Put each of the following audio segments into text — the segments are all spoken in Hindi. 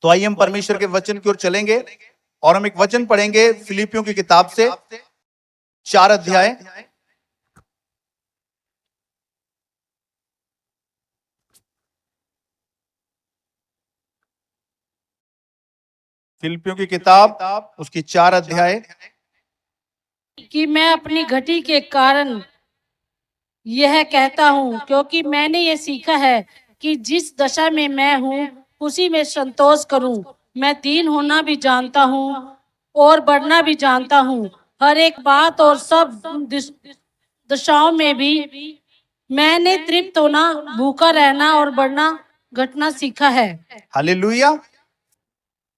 तो आइए हम परमेश्वर के वचन की ओर चलेंगे और हम एक वचन पढ़ेंगे फिलिपियों की किताब से 4 अध्याय। फिलिपियों की किताब उसकी 4 अध्याय। कि मैं अपनी घटी के कारण यह कहता हूँ, क्योंकि मैंने ये सीखा है कि जिस दशा में मैं हूँ उसी में संतोष करूँ। मैं दीन होना भी जानता हूँ और बढ़ना भी जानता हूँ। हर एक बात और सब दशाओं में भी मैंने तृप्त होना, भूखा रहना और बढ़ना घटना सीखा है। हालेलुया।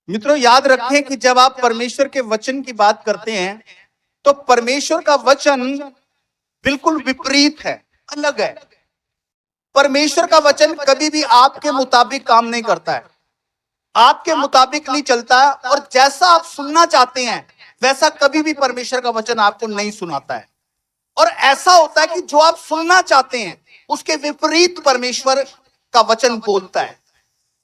मित्रों, याद रखें कि जब आप परमेश्वर के वचन की बात करते हैं तो परमेश्वर का वचन बिल्कुल विपरीत है, अलग है। परमेश्वर का वचन कभी भी आपके मुताबिक काम नहीं करता है, आपके मुताबिक नहीं चलता है, और जैसा आप सुनना चाहते हैं वैसा कभी भी परमेश्वर का वचन आपको नहीं सुनाता है। और ऐसा होता है कि जो आप सुनना चाहते हैं उसके विपरीत परमेश्वर का वचन बोलता है।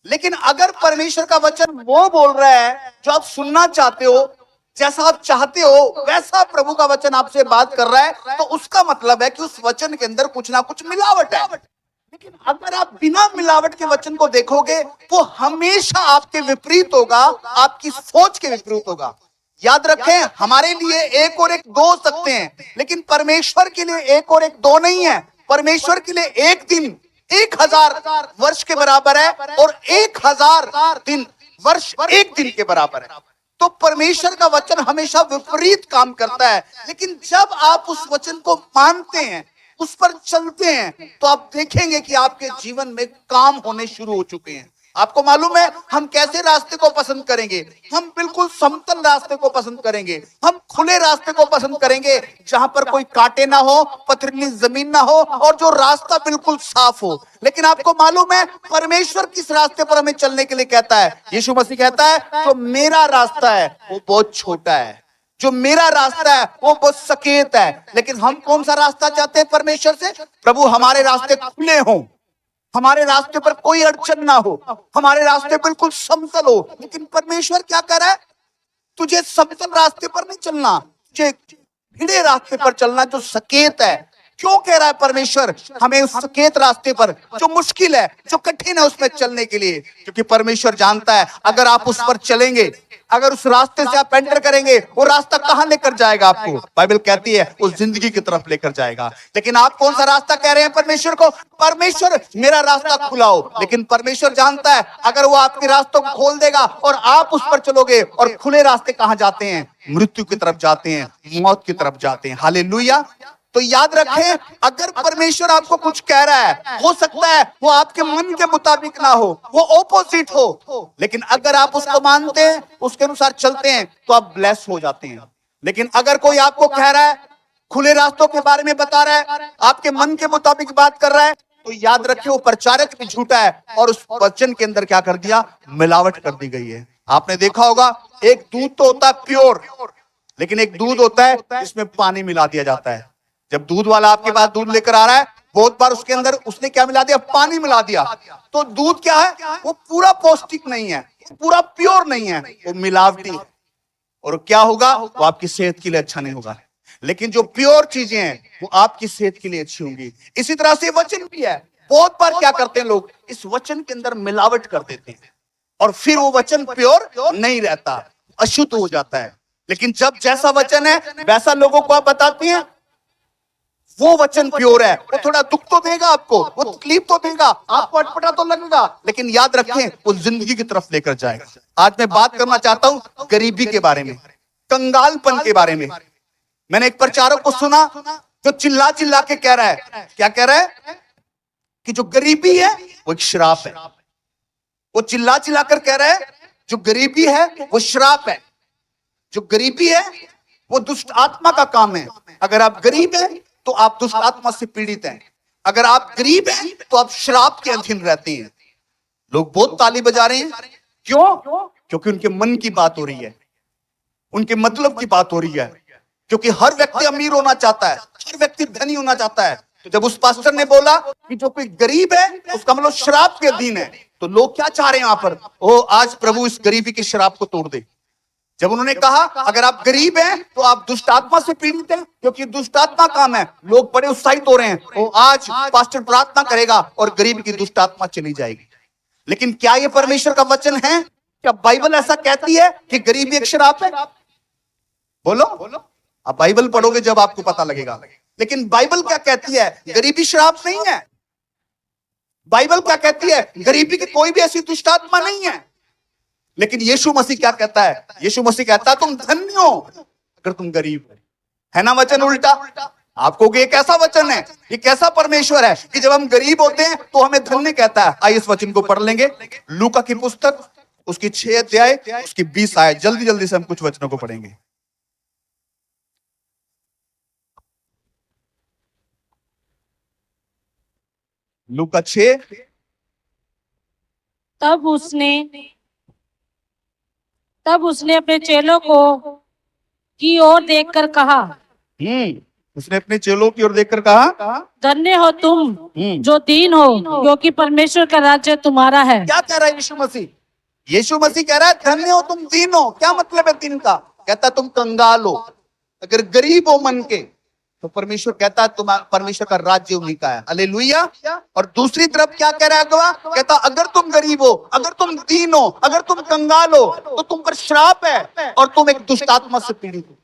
लेकिन अगर परमेश्वर का वचन वो बोल रहा है जो आप सुनना चाहते हो, जैसा आप चाहते हो वैसा प्रभु का वचन आपसे बात कर रहा है, तो उसका मतलब है कि उस वचन के अंदर कुछ ना कुछ मिलावट है। लेकिन अगर आप बिना मिलावट के वचन को देखोगे वो हमेशा आपके विपरीत होगा, आपकी सोच के विपरीत होगा। याद रखें, हमारे लिए एक और एक दो हो सकते हैं, लेकिन परमेश्वर के लिए एक और एक दो नहीं है। परमेश्वर के लिए एक दिन 1000 वर्ष के बराबर है और 1000 दिन वर्ष एक दिन के बराबर है। तो परमेश्वर का वचन हमेशा विपरीत काम करता है। लेकिन जब आप उस वचन को मानते हैं, उस पर चलते हैं, तो आप देखेंगे कि आपके जीवन में काम होने शुरू हो चुके हैं। आपको मालूम है हम कैसे रास्ते को पसंद करेंगे? हम बिल्कुल समतल रास्ते को पसंद करेंगे, हम खुले रास्ते को पसंद करेंगे, जहां पर कोई कांटे ना हो, पथरीली जमीन ना हो और जो रास्ता बिल्कुल साफ हो। लेकिन आपको मालूम है परमेश्वर किस रास्ते पर हमें चलने के लिए कहता है? यीशु मसीह कहता है जो मेरा रास्ता है वो बहुत छोटा है, जो मेरा रास्ता है वो बहुत सकेत है। लेकिन हम कौन सा रास्ता चाहते हैं परमेश्वर से? प्रभु हमारे रास्ते खुले हों, हमारे रास्ते पर कोई अड़चन ना हो, हमारे रास्ते बिल्कुल समतल हो। लेकिन परमेश्वर क्या कर रहा है? तुझे समतल रास्ते पर नहीं चलना, तुझे भिड़े रास्ते पर चलना जो सकेत है। क्यों कह रहा है परमेश्वर हमें उस सकेत रास्ते पर, जो मुश्किल है, जो कठिन है, उसमें चलने के लिए? क्योंकि परमेश्वर जानता है अगर आप उस पर चलेंगे, अगर उस रास्ते से आप एंटर करेंगे, वो रास्ता कहां लेकर जाएगा आपको? बाइबल कहती है उस जिंदगी की तरफ लेकर जाएगा। लेकिन आप कौन सा रास्ता कह रहे हैं परमेश्वर को? परमेश्वर मेरा रास्ता खुलाओ। लेकिन परमेश्वर जानता है अगर वो आपके रास्तों को खोल देगा और आप उस पर चलोगे, और खुले रास्ते कहां जाते हैं? मृत्यु की तरफ जाते हैं, मौत की तरफ जाते हैं। हालेलुया। तो याद रखें, अगर परमेश्वर आपको कुछ कह रहा है, हो सकता है वो आपके मन के मुताबिक ना हो, वो ऑपोजिट हो, लेकिन अगर आप उसको मानते हैं, उसके अनुसार चलते हैं, तो आप ब्लेस हो जाते हैं। लेकिन अगर कोई आपको कह रहा है, खुले रास्तों के बारे में बता रहा है, आपके मन के मुताबिक बात कर रहा है, तो याद रखिए वो प्रचारक भी झूठा है और उस वचन के अंदर क्या कर दिया? मिलावट कर दी गई है। आपने देखा होगा एक दूध तो होता है प्योर, लेकिन एक दूध होता है जिसमें पानी मिला दिया जाता है। जब दूध वाला आपके पास दूध लेकर आ रहा है, बहुत बार उसके अंदर उसने क्या मिला दिया? पानी मिला दिया। तो दूध क्या है? वो पूरा पौष्टिक नहीं है, पूरा प्योर नहीं है, वो मिलावटी है। और क्या होगा? वो आपकी सेहत के लिए अच्छा नहीं होगा। लेकिन जो प्योर चीजें हैं वो आपकी सेहत के लिए अच्छी होंगी। इसी तरह से वचन भी है। बहुत बार क्या करते हैं लोग? इस वचन के अंदर मिलावट कर देते हैं और फिर वो वचन प्योर नहीं रहता, अशुद्ध हो जाता है। लेकिन जब जैसा वचन है वैसा लोगों को आप बताते हैं, वो वचन प्योर है। वो थोड़ा दुख तो देगा आपको, वो तकलीफ तो देगा, आपको अटपटा तो लगेगा, लेकिन याद रखें वो जिंदगी की तरफ लेकर जाएगा। आज मैं बात करना चाहता हूं गरीबी के बारे में, कंगालपन के बारे में। मैंने एक प्रचारक को सुना जो चिल्ला चिल्ला के कह रहा है, क्या कह रहा है? कि जो गरीबी है वो एक श्राप है। वो चिल्ला चिल्ला कर कह रहा है जो गरीबी है वो श्राप है, जो गरीबी है वो दुष्ट आत्मा का काम है। अगर आप गरीब हैं तो आप दुष्ट आत्मा से पीड़ित हैं। अगर आप गरीब हैं तो आप श्राप के अधीन रहते हैं। लोग बहुत ताली बजा रहे हैं, क्यों? क्योंकि उनके मन की बात हो रही है, उनके मतलब की बात हो रही है। क्योंकि हर व्यक्ति अमीर होना चाहता है, हर व्यक्ति धनी होना चाहता है। तो जब उस पास्टर ने बोला कि जो कोई गरीब है उसका मतलब श्राप के अधीन है, तो लोग क्या चाह रहे हैं यहां पर? ओ आज प्रभु इस गरीबी की शराब को तोड़ दे। जब उन्होंने कहा अगर आप गरीब हैं तो आप दुष्ट आत्मा से पीड़ित हैं, क्योंकि दुष्ट आत्मा काम है, लोग बड़े उत्साहित हो रहे हैं। ओ आज पास्टर प्रार्थना करेगा और गरीब की दुष्ट आत्मा चली जाएगी। लेकिन क्या यह परमेश्वर का वचन है? क्या बाइबल ऐसा कहती है कि गरीबी एक शराब है? बोलो, आप बाइबल पढ़ोगे जब आपको पता लगेगा। लेकिन बाइबल क्या कहती है? गरीबी शराब नहीं है। बाइबल क्या कहती है? गरीबी की कोई भी ऐसी दुष्ट आत्मा नहीं है। लेकिन यीशु मसीह क्या कहता है? यीशु मसीह कहता है तुम धन्य हो अगर तुम गरीब हो। है ना वचन उल्टा? आपको ये कैसा वचन है, ये कैसा परमेश्वर है कि जब हम गरीब होते हैं तो हमें धन्य कहता है। आइए इस वचन को पढ़ लेंगे। लूका की पुस्तक उसकी 6 अध्याय उसकी 20 आयत। जल्दी जल्दी से हम कुछ वचनों को पढ़ेंगे। लूका 6। तब उसने अपने चेलों को की ओर देखकर कहा, उसने अपने चेलों की ओर देखकर कहा, धन्य हो तुम जो दीन हो, क्योंकि परमेश्वर का राज्य तुम्हारा है। क्या कह रहा है यीशु मसीह? यीशु मसीह कह रहा है धन्य हो तुम दीन हो। क्या मतलब है दीन का? कहता तुम कंगाल हो, अगर गरीब हो मन के, तो परमेश्वर कहता है तुम परमेश्वर का राज्य उन्हीं का है। हालेलुया। और दूसरी तरफ क्या कह रहा है अगवा? कहता अगर तुम गरीब हो, अगर तुम दीन हो, अगर तुम कंगाल हो, तो तुम पर श्राप है और तुम एक दुष्ट आत्मा से पीड़ित हो।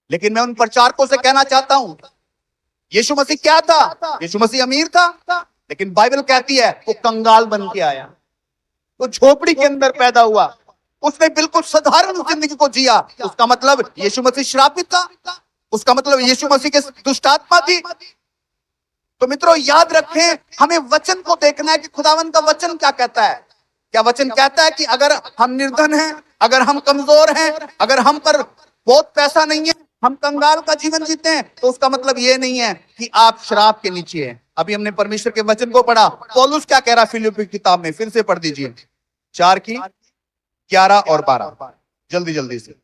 लेकिन मैं उन प्रचारकों से कहना चाहता हूं, यीशु मसीह क्या था? यीशु मसीह अमीर था, लेकिन बाइबल कहती है वो कंगाल बन के आया, वो झोपड़ी के अंदर पैदा हुआ, उसने बिल्कुल साधारण जिंदगी को जिया। उसका मतलब यीशु मसीह श्रापित था? उसका मतलब यीशु मसीह के दुष्ट आत्मा थी? तो मित्रों याद रखें, हमें वचन को देखना है कि खुदावन का वचन क्या कहता है। क्या वचन कहता है कि अगर हम निर्धन हैं, अगर हम कमजोर हैं, अगर हम पर बहुत पैसा नहीं है, हम कंगाल का जीवन जीते हैं, तो उसका मतलब ये नहीं है कि आप श्राप के नीचे हैं। अभी हमने परमेश्वर के वचन को पढ़ा। पौलुस क्या कह रहा है फिलिप्पी की किताब में? फिर से पढ़ दीजिए 4 की 11 और 12, जल्दी जल्दी से।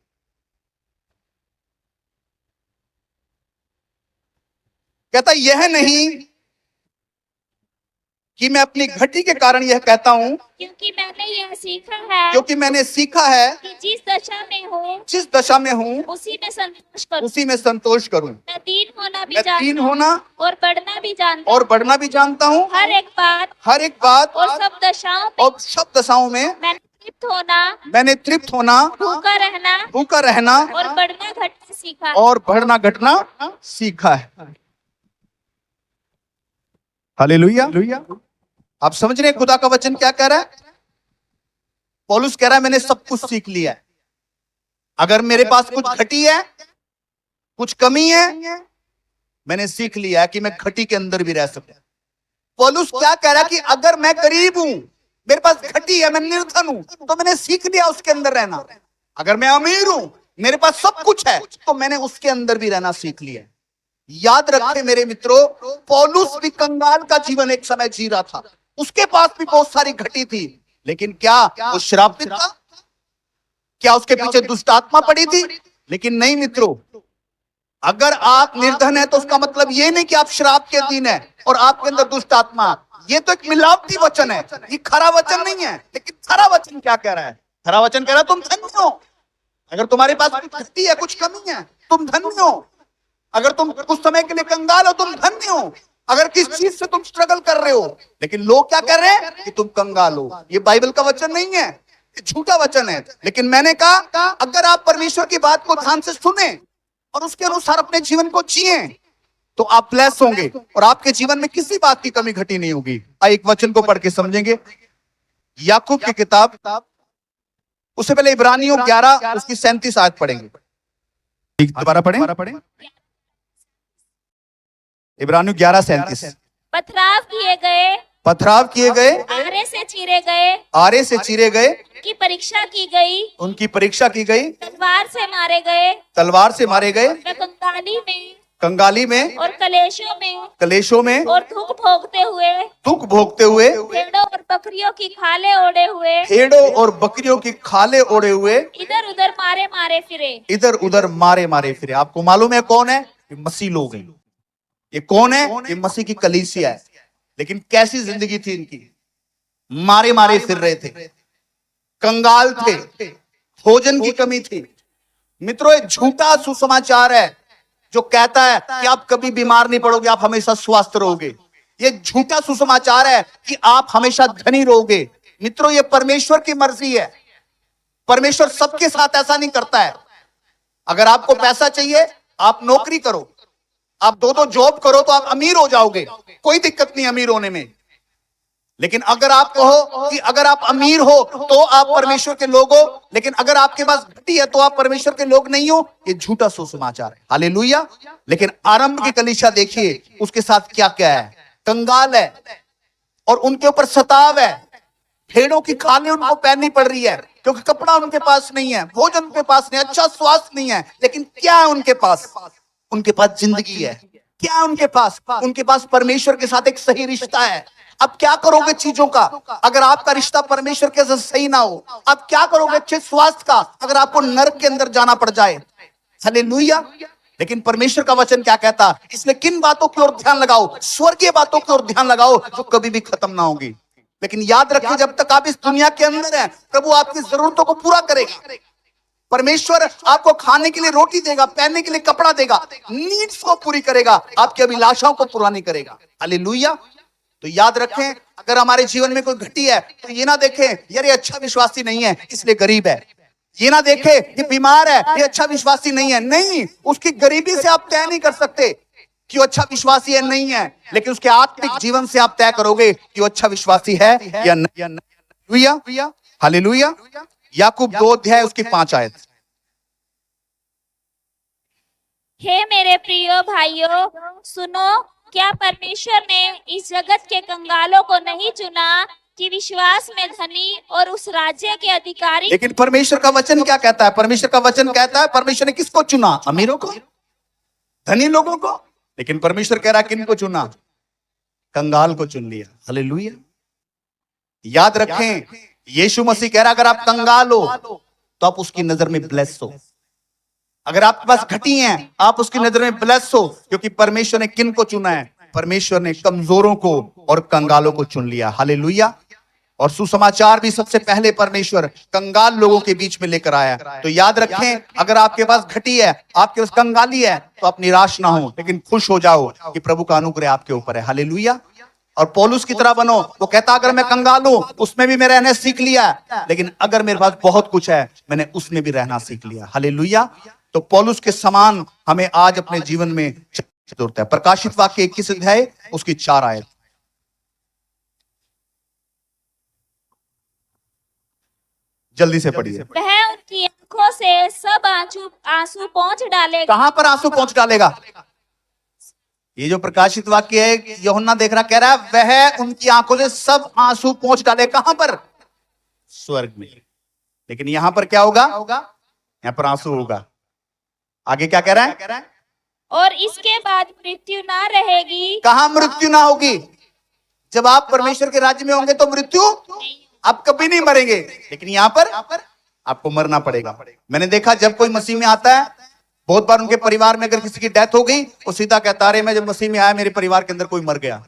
कहता यह नहीं कि मैं अपनी घटी के कारण यह कहता हूं, क्योंकि मैंने यह सीखा है क्योंकि मैंने सीखा है कि जिस दशा में हूँ जिस दशा में हूं उसी में संतोष करूं। उसी में संतोष करूं। मैं दीन होना भी मैं जानता दीन हूं होना और बढ़ना भी जानता और बढ़ना भी जानता हूं। हूं। हर एक बात और सब दशाओं में और सब दशाओं में मैंने तृप्त होना, मैंने तृप्त होना, भूखा रहना और बढ़ना घटना सीखा। और बढ़ना घटना सीखा है। हालेलुया। आप समझ रहे हैं खुदा का वचन क्या कह रहा है? पौलुस कह रहा है मैंने सब कुछ सीख लिया है। अगर मेरे पास कुछ घटी है, कुछ कमी है, मैंने सीख लिया है कि मैं घटी के अंदर भी रह सकूं। पौलुस क्या कह रहा है कि अगर मैं गरीब हूं, मेरे पास घटी है, मैं निर्धन हूं, तो मैंने सीख लिया उसके अंदर रहना। अगर मैं अमीर हूं, मेरे पास सब कुछ है, तो मैंने उसके अंदर भी रहना सीख लिया। याद रखें मेरे मित्रों, पौलुस भी कंगाल का जीवन एक समय जी रहा था। उसके पास भी बहुत सारी घटी थी, लेकिन क्या वो श्रापित था? क्या उसके पीछे दुष्ट आत्मा पड़ी थी? लेकिन नहीं मित्रों, अगर आप निर्धन है तो उसका मतलब ये नहीं कि आप श्राप के अधीन है और आपके अंदर दुष्ट आत्मा। ये तो एक मिलावटी वचन है, ये खरा वचन नहीं है। लेकिन खरा वचन क्या कह रहा है? खरा वचन कह रहा है तुम धन्य हो। अगर तुम्हारे पास कुछ घटी है, कुछ कमी है, तुम धन्य हो। अगर तुम कुछ समय के लिए कंगाल हो, तुम धन्य हो। अगर किस चीज से तुम स्ट्रगल कर रहे हो, लेकिन लोग क्या कर रहे हैं कि तुम कंगाल हो। ये बाइबल का वचन नहीं है, ये झूठा वचन है। लेकिन मैंने कहा अगर आप परमेश्वर की बात को ध्यान से सुने और उसके अनुसार अपने जीवन को जिए, तो आप ब्लेस होंगे और आपके जीवन में किसी बात की कमी घटी नहीं होगी। आइए एक वचन को पढ़ के समझेंगे। याकूब की किताब, उससे पहले इब्रानियों 11 उसकी 37 आयत पढ़ेंगे। दोबारा पढ़ें। इब्रानियों 11:37। पथराव किए गए, आरे से चीरे गए, की परीक्षा की गई, उनकी परीक्षा की गई, तलवार से मारे गए, वे कंगाली में और कलेशों में और दुख भोगते हुए भेड़ों और बकरियों की खाले ओढ़े हुए इधर उधर मारे मारे फिरे। आपको मालूम है कौन है? ये मसीह लोग हैं। ये कौन है? ये मसीह की कलीसिया है। लेकिन कैसी जिंदगी थी इनकी? मारे मारे फिर रहे थे, कंगाल थे, भोजन की कमी थी। मित्रों, एक झूठा सुसमाचार है जो कहता है कि आप कभी बीमार नहीं पड़ोगे, आप हमेशा स्वस्थ रहोगे। ये झूठा सुसमाचार है कि आप हमेशा धनी रहोगे। मित्रों, ये परमेश्वर की मर्जी है। परमेश्वर सबके साथ ऐसा नहीं करता है। अगर आपको पैसा चाहिए, आप नौकरी करो, आप दो जॉब करो तो आप अमीर हो जाओगे, कोई दिक्कत नहीं अमीर होने में। लेकिन अगर आप कहो कि अगर आप अमीर हो तो आप परमेश्वर के लोग हो, लेकिन अगर आपके पास घटी है तो आप परमेश्वर के लोग नहीं हो, ये झूठा सुसमाचार है। हालेलुया। लेकिन आरंभ की कलीसिया देखिए, उसके साथ क्या क्या है। कंगाल है और उनके ऊपर सताव है, भेड़ों की खालें उनको पहननी पड़ रही है क्योंकि कपड़ा उनके पास नहीं है, भोजन उनके पास नहीं, अच्छा स्वास्थ्य नहीं है। लेकिन क्या है उनके पास? उनके पास जिंदगी है। क्या है उनके पास? उनके पास परमेश्वर के साथ एक सही रिश्ता है। अब क्या करोगे चीजों का अगर आपका रिश्ता परमेश्वर के साथ सही ना हो? अब क्या करोगे अच्छे स्वास्थ्य का अगर आपको नरक के अंदर जाना पड़ जाए? हालेलुया। लेकिन परमेश्वर का वचन क्या कहता है? इसलिए किन बातों की ओर ध्यान लगाओ? स्वर्गीय बातों की ओर ध्यान लगाओ जो कभी भी खत्म ना होगी। लेकिन याद रखिए, जब तक आप इस दुनिया के अंदर हैं, प्रभु आपकी जरूरतों को पूरा करेगा। परमेश्वर आपको खाने के लिए रोटी देगा, पहनने के लिए कपड़ा देगा, नीड्स को पूरी करेगा, आपकी अभिलाषाओं को पूरा नहीं करेगा। हालेलुया। तो याद रखें, अगर हमारे जीवन में कोई घटी है तो ये ना देखें यार ये अच्छा विश्वासी नहीं है इसलिए गरीब है, ये ना देखे ये बीमार है ये अच्छा विश्वासी नहीं है। नहीं, उसकी गरीबी से आप तय नहीं कर सकते कि वो अच्छा विश्वासी है नहीं है, लेकिन उसके आत्मिक जीवन से आप तय करोगे कि वो अच्छा विश्वासी है या नहीं। हालेलुया। याकूब 2 अध्याय उसकी 5 आयत। हे मेरे प्रिय भाइयों, सुनो, क्या परमेश्वर ने इस जगत के कंगालों को नहीं चुना कि विश्वास में धनी और उस राज्य के अधिकारी? लेकिन परमेश्वर का वचन क्या कहता है? परमेश्वर का वचन कहता है परमेश्वर ने किसको चुना? अमीरों को, धनी लोगों को। लेकिन परमेश्वर कह रहा है किनको चुना? कंगाल को चुन लिया। हालेलुया। याद रखें, यीशु मसीह कह रहा अगर आप कंगाल हो तो आप उसकी नजर में ब्लेस हो। अगर आपके पास घटी हैं आप उसकी नजर में ब्लेस हो, क्योंकि परमेश्वर ने किन को चुना है? परमेश्वर ने कमजोरों को और कंगालों को चुन लिया। हालेलुया। और सुसमाचार भी सबसे पहले परमेश्वर कंगाल लोगों के बीच में लेकर आया। तो याद रखें, अगर आपके पास घटी है, आपके पास कंगाली है, तो आप निराश ना हो, लेकिन खुश हो जाओ कि प्रभु का अनुग्रह आपके ऊपर है। हालेलुया। और पौलुस की तरह बनो। वो कहता अगर मैं कंगाल हूं उसमें भी मैं रहना सीख लिया, लेकिन अगर मेरे पास बहुत कुछ है मैंने उसमें भी रहना सीख लिया। हालेलुया। तो पौलुस के समान हमें आज अपने जीवन में जरूरत है। प्रकाशित वाक्य 21 अध्याय उसकी 4 आयत। जल्दी से पढ़िए। वह उनकी आंखों से सब आंसू पोंछ डालेगा। कहां पर आंसू पहुंच डालेगा? ये जो प्रकाशित वाक्य है यूहन्ना देख रहा, कह रहा है वह उनकी आंखों से सब आंसू पोंछ डाले। कहां पर? स्वर्ग में। लेकिन यहां पर क्या होगा? यहां पर आंसू होगा। आगे क्या कह रहा है? और इसके बाद मृत्यु ना रहेगी। कहां मृत्यु ना होगी? जब आप परमेश्वर के राज्य में होंगे तो मृत्यु, आप कभी नहीं मरेंगे। लेकिन यहां पर आपको मरना पड़ेगा। मैंने देखा जब कोई मसीह में आता है, बहुत बार उनके परिवार में अगर किसी की डेथ हो गई, वो सीधा कहता है मैं जब मसीह में आया मेरे परिवार के अंदर कोई मर गया।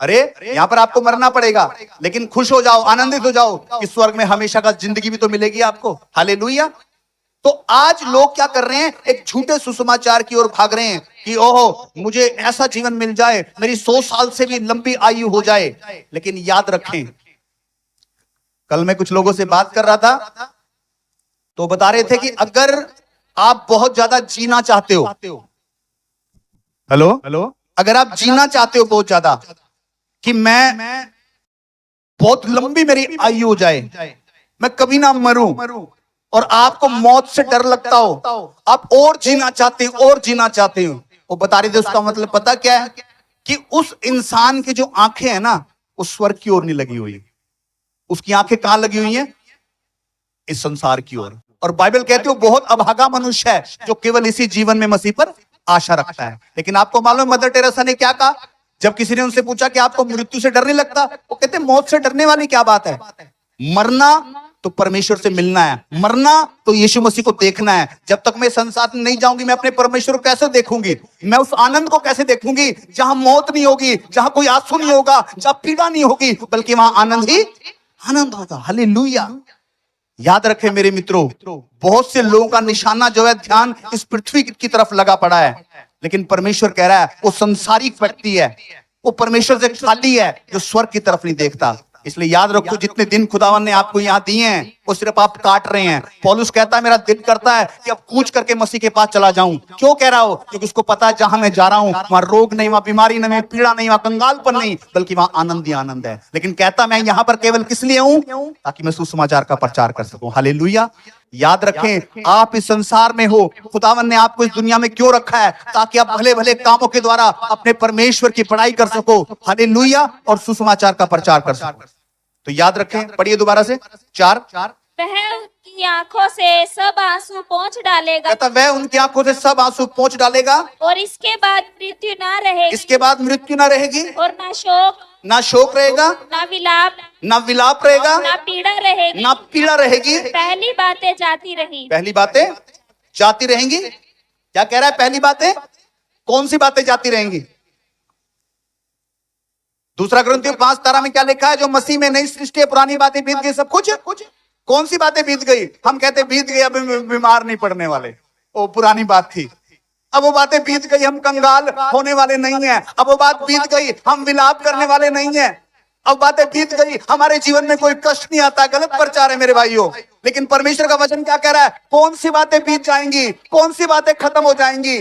अरे यहां पर आपको मरना पड़ेगा, लेकिन खुश हो जाओ, आनंदित हो जाओ कि स्वर्ग में हमेशा का जिंदगी भी तो मिलेगी आपको। हालेलुया। तो आज लोग क्या कर रहे हैं? एक झूठे सुसमाचार की ओर भाग रहे हैं कि ओहो मुझे ऐसा जीवन मिल जाए, मेरी 100 साल से भी लंबी आयु हो जाए। लेकिन याद रखें, कल मैं कुछ लोगों से बात कर रहा था तो बता रहे थे कि अगर आप बहुत ज्यादा जीना चाहते हो, हेलो, अगर आप जीना चाहते हो बहुत ज्यादा कि मैं बहुत लंबी मेरी आयु हो जाए, मैं कभी ना मरूं, और आपको मौत से डर लगता हो, आप और जीना चाहते हो और जीना चाहते हो, वो बता रहे थे उसका मतलब पता क्या है? कि उस इंसान की जो आंखें हैं ना, वो स्वर्ग की ओर नहीं लगी हुई, उसकी आंखें कहां लगी हुई हैं? इस संसार की ओर। और बाइबल कहती है बहुत अभागा मनुष्य है जो केवल इसी जीवन में मसीह पर आशा रखता है। लेकिन आपको मालूम मदर टेरेसा ने क्या कहा? जब किसी ने उनसे पूछा कि आपको मृत्यु से डर नहीं लगता, वो कहते मौत से डरने वाली क्या बात है? मरना तो परमेश्वर से मिलना है, मरना तो यीशु मसीह को देखना है। जब तक मैं संसार में नहीं जाऊंगी मैं अपने परमेश्वर को कैसे देखूंगी? मैं उस आनंद को कैसे देखूंगी जहां मौत नहीं होगी, जहां कोई आंसू नहीं होगा, जहां पीड़ा नहीं होगी, बल्कि वहां आनंद ही आनंद होगा। हालेलुया। याद रखें मेरे मित्रों, बहुत से लोगों का निशाना जो है ध्यान इस पृथ्वी की तरफ लगा पड़ा है, लेकिन परमेश्वर कह रहा है वो संसारिक व्यक्ति है, वो परमेश्वर से खाली है जो स्वर्ग की तरफ नहीं देखता। इसलिए याद रखो जितने दिन खुदावन ने आपको यहाँ दिए हैं वो सिर्फ आप काट रहे हैं। पौलुस कहता है मेरा दिल करता है कि अब कूच करके मसीह के पास चला जाऊं। क्यों कह रहा हो? क्योंकि उसको पता है जहां मैं जा रहा हूं वहां रोग नहीं, वहां बीमारी नहीं, पीड़ा नहीं, वहां कंगालपन नहीं, बल्कि वहां आनंद ही आनंद है। लेकिन कहता मैं यहाँ पर केवल किस लिए हूं? ताकि मैं सुसमाचार का प्रचार कर सकूं। हालेलुया। याद रखें आप इस संसार में हो, खुदावन ने आपको इस दुनिया में क्यों रखा है? ताकि आप भले भले कामों के द्वारा अपने परमेश्वर की बड़ाई कर सको। हालेलुया। और सुसमाचार का प्रचार कर सको। तो याद रखें, पढ़िए दोबारा से 4। वह उनकी आंखों से सब आंसू पोंछ डालेगा। कहता वह उनकी आंखों से सब आंसू पोंछ डालेगा और इसके बाद मृत्यु ना रहेगी। इसके बाद मृत्यु ना रहेगी और ना शोक रहेगा, ना विलाप रहेगा, ना पीड़ा रहेगी। ना पीड़ा रहेगी। पहली बातें जाती रही। पहली बातें जाती रहेंगी। क्या कह रहा है? पहली बातें। कौन सी बातें जाती रहेंगी? दूसरा कुरिन्थियों 5:13 में क्या लिखा है? जो मसीह में नई सृष्टि है, पुरानी बातें बीत गई, सब कुछ। कौन सी बातें बीत गई? हम कहते बीत गई, अब बीमार नहीं पड़ने वाले, वो पुरानी बात थी। अब वो बातें बीत गई, हम कंगाल होने वाले नहीं हैं। अब वो बात बीत गई, हम विलाप करने वाले नहीं हैं। अब बातें बीत गई, हमारे जीवन में कोई कष्ट नहीं आता। गलत प्रचार है मेरे भाइयों। लेकिन परमेश्वर का वचन क्या कह रहा है? कौन सी बातें बीत जाएंगी, कौन सी बातें खत्म हो जाएंगी।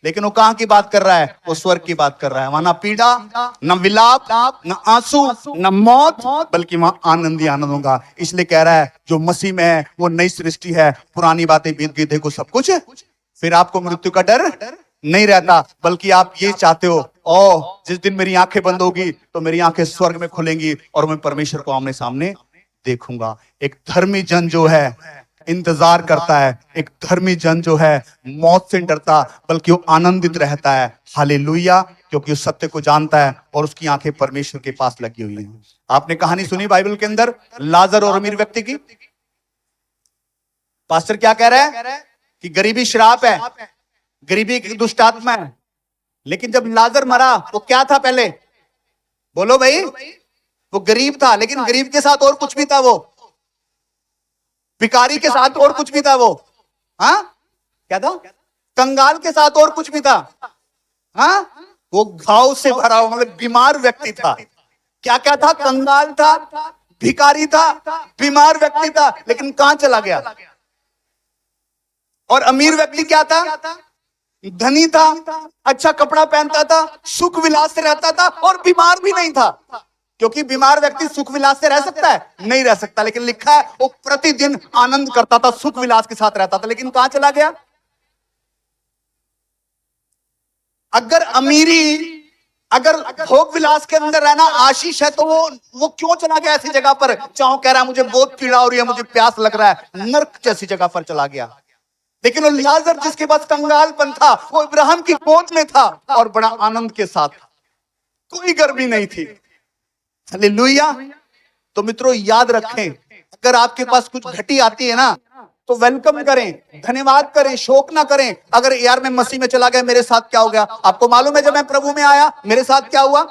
लेकिन वो कहां की बात कर रहा है? वो स्वर्ग की बात कर रहा है। वहां ना पीड़ा, न विलाप, न आंसू, न मौत, बल्कि वहां आनंद ही आनंद होगा। इसलिए कह रहा है जो मसीह में है वो नई सृष्टि है, पुरानी बातें बीत गई, देखो सब कुछ। फिर आपको मृत्यु का डर नहीं रहता, बल्कि आप ये चाहते हो, ओ जिस दिन मेरी आंखें बंद होगी तो मेरी आंखें स्वर्ग में खुलेंगी और मैं परमेश्वर को आमने सामने देखूंगा। एक धर्मी जन जो है इंतजार करता है, एक धर्मी जन जो है मौत से डरता, बल्कि वो आनंदित रहता है। हालेलुया। क्योंकि उस सत्य को जानता है और उसकी आंखें परमेश्वर के पास लगी हुई हैं। आपने कहानी सुनी बाइबल के अंदर लाजर और अमीर व्यक्ति की? पास्टर क्या कह रहा है कि गरीबी श्राप है, गरीबी एक दुष्ट आत्मा है। लेकिन जब लाजर मरा वो क्या था? पहले बोलो भाई, वो गरीब था, लेकिन गरीब के साथ और कुछ भी था। वो भिखारी के साथ और कुछ भी था। वो क्या था? कंगाल के साथ और कुछ भी था। वो घाव से भरा हुआ, मतलब बीमार व्यक्ति था। क्या क्या था? कंगाल था, भिखारी था, बीमार व्यक्ति था। लेकिन कहां चला गया? और अमीर व्यक्ति क्या था? धनी था, अच्छा कपड़ा पहनता था, सुख विलास से रहता था और बीमार भी नहीं था। क्योंकि बीमार व्यक्ति सुख विलास से रह सकता है? नहीं रह सकता। लेकिन लिखा है वो प्रतिदिन आनंद करता था, सुख विलास के साथ रहता था। लेकिन कहां चला गया? अगर अमीरी, अगर भोग विलास के अंदर रहना आशीष है, तो वो क्यों चला गया ऐसी जगह पर? चाहो कह रहा है मुझे बहुत पीड़ा हो रही है, मुझे प्यास लग रहा है, नर्क जैसी जगह पर चला गया। लेकिन वो लाजर जिसके पास कंगालपन था, वो इब्राहिम की गोद में था और बड़ा आनंद के साथ, कोई गर्मी नहीं थी। हालेलुया। तो मित्रों याद रखें, अगर आपके पास कुछ घटी आती है ना तो वेलकम करें, धन्यवाद करें, शोक ना करें। अगर यार मैं मसीह में चला गया, मेरे साथ क्या हो गया? आपको मालूम है जब मैं प्रभु में आया मेरे साथ क्या हुआ?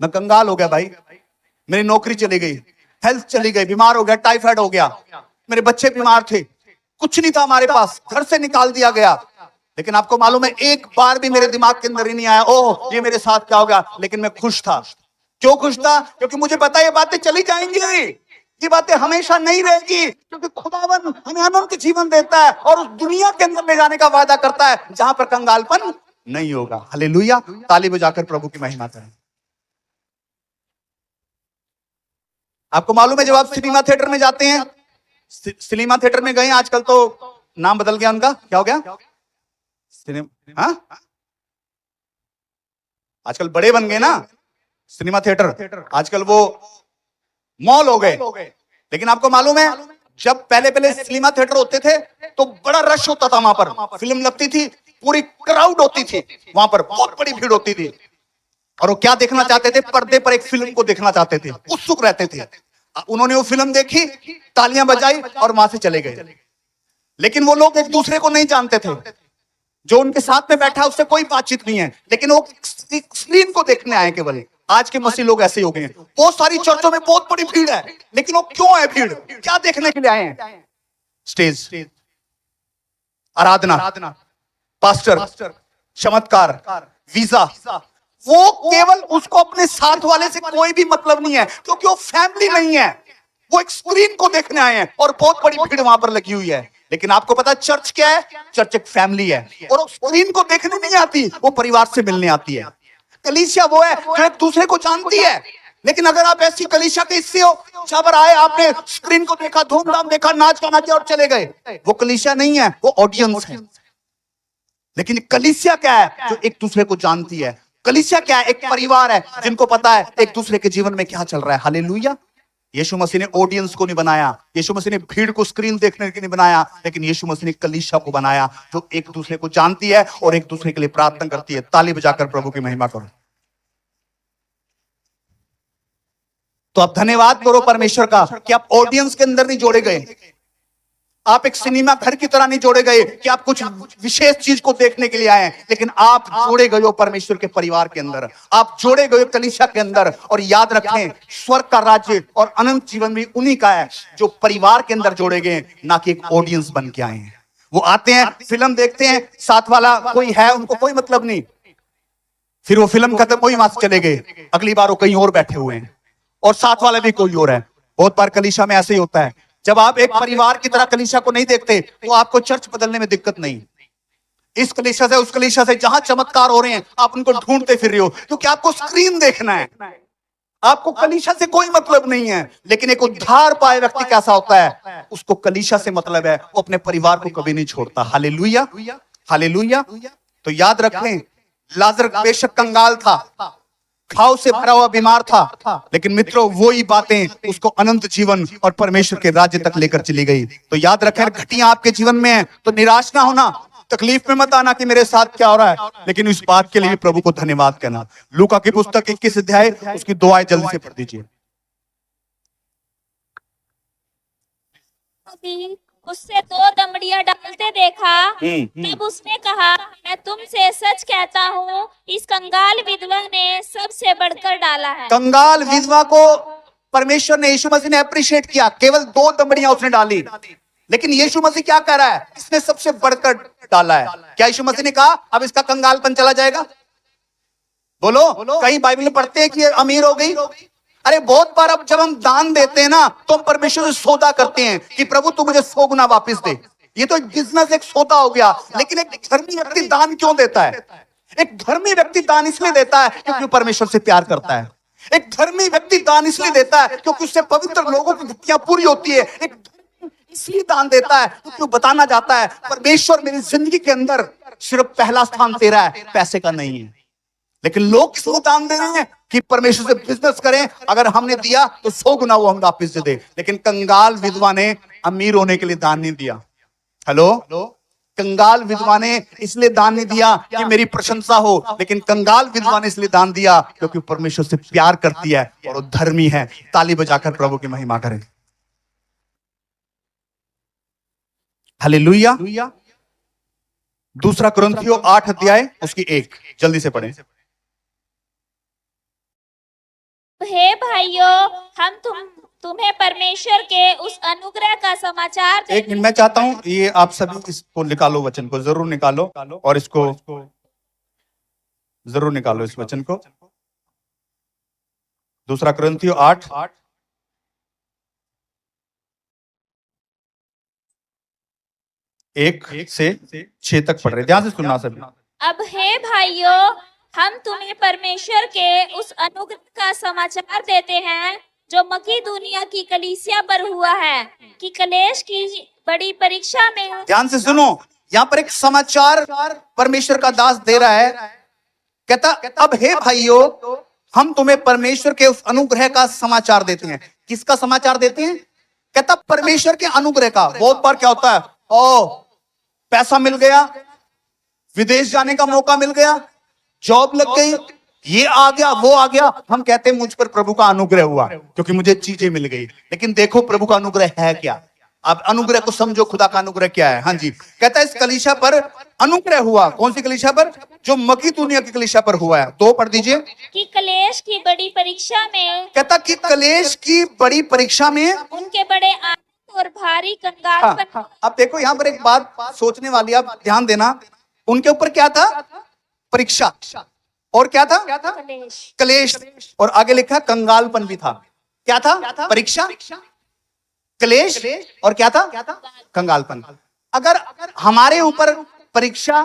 मैं कंगाल हो गया भाई, मेरी नौकरी चली गई, हेल्थ चली गई, बीमार हो गया, टाइफाइड हो गया, मेरे बच्चे बीमार थे, कुछ नहीं था हमारे पास, घर से निकाल दिया गया। लेकिन आपको मालूम है एक बार भी मेरे दिमाग के अंदर ही नहीं आया ओह ये मेरे साथ क्या होगा। लेकिन मैं खुश था। क्यों खुश था? क्योंकि मुझे पता है ये बातें चली जाएंगी, ये बातें हमेशा नहीं रहेगी। क्योंकि खुदावन हमें अनंत जीवन देता है और उस दुनिया के अंदर ले जाने का वादा करता है जहां पर कंगालपन नहीं होगा। हालेलुया। ताली बजाकर प्रभु की महिमा करें। आपको मालूम है जब आप सिनेमा थिएटर में जाते हैं, सिनेमा थिएटर में गए, आजकल तो नाम बदल गया उनका, क्या हो गया? सिनेमा, आजकल बड़े बन गए ना सिनेमा थिएटर, आजकल वो मॉल हो गए। लेकिन आपको मालूम है जब पहले पहले सिनेमा थिएटर होते थे तो बड़ा रश होता था, वहां पर फिल्म लगती थी, पूरी क्राउड होती थी, वहां पर बहुत बड़ी भीड़ होती थी। और वो क्या देखना चाहते थे? पर्दे पर एक फिल्म को देखना चाहते थे, उत्सुक रहते थे। उन्होंने वो फिल्म देखी, तालियां बजाई और वहां से चले गए। लेकिन वो लोग एक दूसरे को नहीं जानते थे। जो उनके साथ में बैठा है उससे कोई बातचीत नहीं है, लेकिन वो स्क्रीन को देखने आए केवल। आज के मसीह लोग ऐसे ही हो गए हैं। बहुत सारी चर्चों में बहुत बड़ी भीड़ है, लेकिन वो क्यों है भीड़? क्या देखने के लिए आए हैं? स्टेज, आराधना, पास्टर, चमत्कार, वीजा। वो केवल उसको अपने साथ वाले से कोई भी मतलब नहीं है, क्योंकि वो फैमिली नहीं है। वो एक स्क्रीन को देखने आए हैं और बहुत बड़ी भीड़ वहां पर लगी हुई है। लेकिन आपको पता चर्च क्या है? चर्च एक फैमिली है, और वो स्क्रीन को देखने नहीं आती, वो परिवार से मिलने आती है। कलीसिया वो है जो एक दूसरे को जानती है। लेकिन अगर आप ऐसी कलीसिया के हिस्से हो जहां पर आए, आपने स्क्रीन को देखा, धूमधाम देखा, नाच गाना किया और चले गए, वो कलीसिया नहीं है, वो ऑडियंस है। लेकिन कलीसिया क्या है? जो एक दूसरे को जानती है। कलीसिया क्या है? एक परिवार है जिनको पता है एक दूसरे के जीवन में क्या चल रहा है। हालेलुया। यीशु मसीह ने ऑडियंस को नहीं बनाया, यीशु मसीह ने भीड़ को स्क्रीन देखने के लिए बनाया, लेकिन यीशु मसीह ने कलीसिया को बनाया जो एक दूसरे को जानती है और एक दूसरे के लिए प्रार्थना करती है। ताली बजाकर प्रभु की महिमा करो। तो आप धन्यवाद करो परमेश्वर का कि आप ऑडियंस के अंदर नहीं जोड़े गए। आप एक सिनेमा घर की तरह नहीं जोड़े गए कि आप कुछ विशेष चीज को देखने के लिए आए, लेकिन आप जोड़े गए हो परमेश्वर के परिवार के अंदर, आप जोड़े गए हो कलीसिया के अंदर। और याद रखें, स्वर्ग का राज्य और अनंत जीवन भी उन्हीं का है जो परिवार के अंदर जोड़े गए, ना कि एक ऑडियंस बन के आए हैं। वो आते हैं, फिल्म देखते हैं, साथ वाला कोई है, उनको कोई मतलब नहीं, फिर वो फिल्म खत्म हुई, वहां से चले गए, अगली बार वो कहीं और बैठे हुए हैं और साथ वाला भी कोई और है। बहुत बार कलीसिया में ऐसे ही होता है। जब आप एक परिवार की तरह कलीसिया को नहीं देखते तो आपको चर्च बदलने में दिक्कत नहीं। इस कलीसिया से उस कलीसिया से जहां चमत्कार हो रहे हैं आप उनको ढूंढते फिर रहे हो, क्योंकि आपको स्क्रीन देखना है, आपको कलीसिया से कोई मतलब नहीं है। लेकिन एक उद्धार पाए व्यक्ति कैसा होता है? उसको कलीसिया से मतलब है, वो अपने परिवार को कभी नहीं छोड़ता। Hallelujah, hallelujah. तो याद रखें, लाजर बेशक कंगाल था, घाव से भरा हुआ बीमार था, लेकिन मित्रों वही बातें उसको अनंत जीवन और परमेश्वर के राज्य तक लेकर चली गई। तो याद रखें, घटियां आपके जीवन में है तो निराश ना होना, तकलीफ में मत आना कि मेरे साथ क्या हो रहा है, लेकिन इस बात के लिए प्रभु को धन्यवाद कहना। लूका की पुस्तक 21 अध्याय उसकी 2 आयत जल्दी से पढ़ दीजिए। उससे 2 दमड़ियां डालते देखा, तब उसने कहा, मैं तुमसे सच कहता हूँ, इस कंगाल विधवा ने सबसे बढ़कर डाला है। कंगाल विधवा को परमेश्वर ने, यीशु मसीह ने अप्रिशिएट किया, केवल 2 दमड़ियां उसने डाली। लेकिन यीशु मसीह क्या कर रहा है? इसने सबसे बढ़कर डाला है। क्या यीशु मसीह ने कहा अब इसका कंगालपन चला जाएगा? बोलो, कहीं बाइबल में पढ़ते हैं कि ये अमीर हो गई? अरे बहुत बार अब जब हम दान देते हैं ना, तो हम परमेश्वर से सौदा करते हैं कि प्रभु तू मुझे 100 गुना वापस दे। ये तो एक बिजनेस, एक सौदा हो गया। लेकिन एक धर्मी व्यक्ति दान क्यों देता है? एक धर्मी व्यक्ति दान इसलिए देता है क्योंकि परमेश्वर से प्यार करता है। एक धर्मी व्यक्ति दान इसलिए देता है क्योंकि उससे पवित्र लोगों की घटियां पूरी होती है। एक इसलिए दान देता है क्योंकि वो बताना चाहता है परमेश्वर मेरी जिंदगी के अंदर सिर्फ पहला स्थान तेरा है, पैसे का नहीं है। लेकिन लोग किसको दान दे रहे हैं कि परमेश्वर से बिजनेस करें, अगर हमने दिया तो 100 गुना वो हम वापस दे। लेकिन कंगाल विधवा ने अमीर होने के लिए दान नहीं दिया। हेलो, कंगाल विधवा ने इसलिए दान नहीं दिया कि मेरी प्रशंसा हो, लेकिन कंगाल विधवा ने इसलिए दान दिया क्योंकि परमेश्वर से प्यार करती है और वो धर्मी है। ताली बजाकर प्रभु की महिमा करें। हालेलुया। 2 कुरिन्थियों 8 अध्याय उसकी 1 जल्दी से पढ़ें। हे भाइयों, हम तुम्हें परमेश्वर के उस अनुग्रह का समाचार एक मिनट, मैं चाहता हूं ये आप सभी इसको निकालो, वचन को जरूर निकालो और इसको जरूर निकालो, इस वचन को। 2 कुरिन्थियों 8 1 से 6 तक पढ़ रहे, ध्यान से सुनना सभी। अब हे भाइयों, हम तुम्हें परमेश्वर के उस अनुग्रह का समाचार देते हैं जो मकीदुनिया की कलीसिया पर हुआ है कि कलेश की बड़ी परीक्षा में। ध्यान से सुनो, यहाँ पर एक समाचार परमेश्वर का दास दे रहा है। कहता अब हे भाइयों, हम तुम्हें परमेश्वर के उस अनुग्रह का समाचार देते हैं। किसका समाचार देते हैं? कहता परमेश्वर के अनुग्रह का। बहुत बार क्या होता है, ओ पैसा मिल गया, विदेश जाने का मौका मिल गया, जॉब लग गई, ये आ गया, वो आ गया, हम कहते हैं मुझ पर प्रभु का अनुग्रह हुआ क्योंकि मुझे चीजें मिल गई। लेकिन देखो प्रभु का अनुग्रह है क्या। आप अनुग्रह को समझो, खुदा का अनुग्रह क्या है। हाँ जी, कहता है इस कलीसिया पर अनुग्रह हुआ। कौन सी कलीसिया पर? जो मकीदुनिया की कलीसिया पर हुआ है। तो पढ़ दीजिए कि कलेश की बड़ी परीक्षा में, कहता कि कलेश की बड़ी परीक्षा में उनके बड़े आनंद और भारी कंगालपन। अब देखो यहाँ पर एक बात सोचने वाली, आप ध्यान देना। उनके ऊपर क्या था? परीक्षा। और क्या था? कलेश। कलेश। और आगे लिखा कंगालपन भी था। क्या था? परीक्षा, क्लेश और क्या था? कंगालपन। अगर हमारे ऊपर परीक्षा,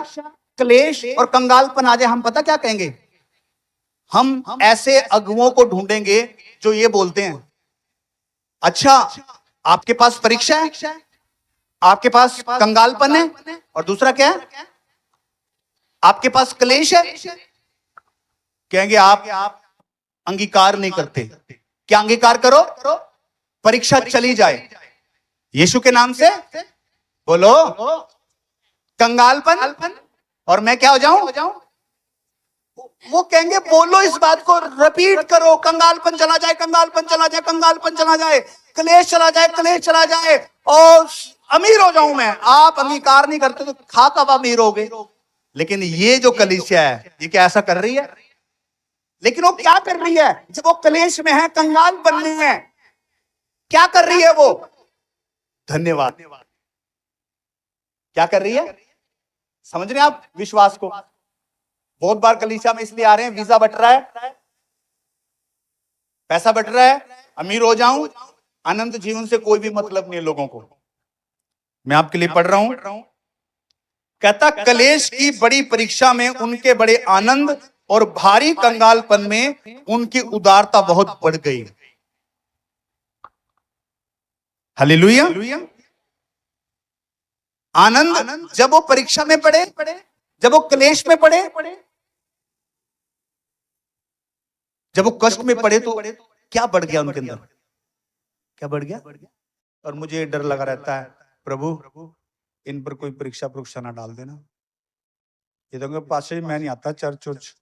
क्लेश और कंगालपन आ जाए, हम पता क्या कहेंगे? हम ऐसे अगुओं को ढूंढेंगे जो ये बोलते हैं, अच्छा आपके पास परीक्षा है, आपके पास कंगालपन है, और दूसरा क्या है? आपके पास क्लेश है। कहेंगे आप अंगीकार नहीं करते। क्या अंगीकार करो? परीक्षा चली जाए यीशु के नाम से, बोलो कंगालपन, और मैं क्या हो जाऊं? वो कहेंगे बोलो इस बात को, रिपीट करो, कंगालपन चला जाए, कंगालपन चला जाए, कंगालपन चला जाए, क्लेश चला जाए, क्लेश चला जाए, और अमीर हो जाऊं मैं। आप अंगीकार नहीं करते तो खा कब अमीर होगे? लेकिन ये जो कलीसिया है, ये क्या ऐसा कर रही है? लेकिन वो क्या कर रही है? जब वो क्लेश में है, कंगाल बनने है, क्या कर रही है वो? धन्यवाद। क्या कर रही है? समझ रहे हैं आप विश्वास को? बहुत बार कलीसिया में इसलिए आ रहे हैं, वीजा बट रहा है, पैसा बट रहा है, अमीर हो जाऊं, अनंत जीवन से कोई भी मतलब नहीं है लोगों को। मैं आपके लिए पढ़ रहा हूं, कहता कलेश की बड़ी परीक्षा में उनके बड़े आनंद और भारी कंगालपन में उनकी उदारता बहुत बढ़ गई। हालेलुया। आनंद जब वो परीक्षा में पड़े, जब वो क्लेश में पड़े, जब वो कष्ट में पड़े, तो क्या बढ़ गया उनके अंदर? क्या बढ़ गया? और मुझे डर लगा रहता है, प्रभु इन पर कोई परीक्षा ना डाल देना। ये तो पास मैं नहीं आता चर्च उर्च,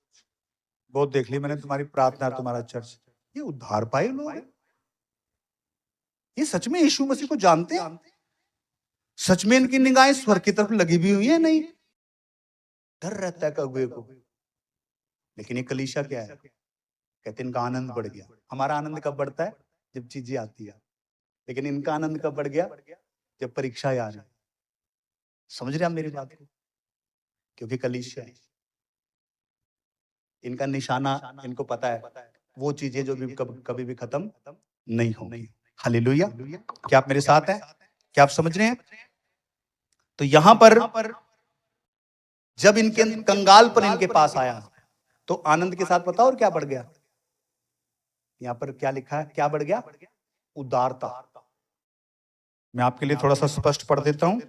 बहुत देख ली मैंने तुम्हारी प्रार्थना, तुम्हारा चर्च। ये उद्धार पाए लोग हैं? ये सच में यीशु मसीह को जानते हैं? सच में इनकी निगाहें स्वर्ग की तरफ लगी भी हुई है? नहीं, डर रहता है कौवे को। लेकिन ये कलीसिया क्या है? कहते इनका आनंद बढ़ गया। हमारा आनंद कब बढ़ता है? जब चीजें आती है। लेकिन इनका आनंद कब बढ़ गया? जब परीक्षाएं आ रही। समझ रहे आप मेरी बात को? क्योंकि कलीसिया है, इनका निशाना, इनको पता है वो चीजें जो भी कभी भी खत्म नहीं होंगी। हालेलुया। क्या आप मेरे साथ हैं? क्या आप समझ रहे हैं? तो यहां पर जब इनके कंगाल पर इनके पास आया, तो आनंद के साथ पता और क्या बढ़ गया? यहां पर क्या लिखा है? क्या बढ़ गया? उदारता। मैं आपके लिए थोड़ा सा स्पष्ट पढ़ देता हूं।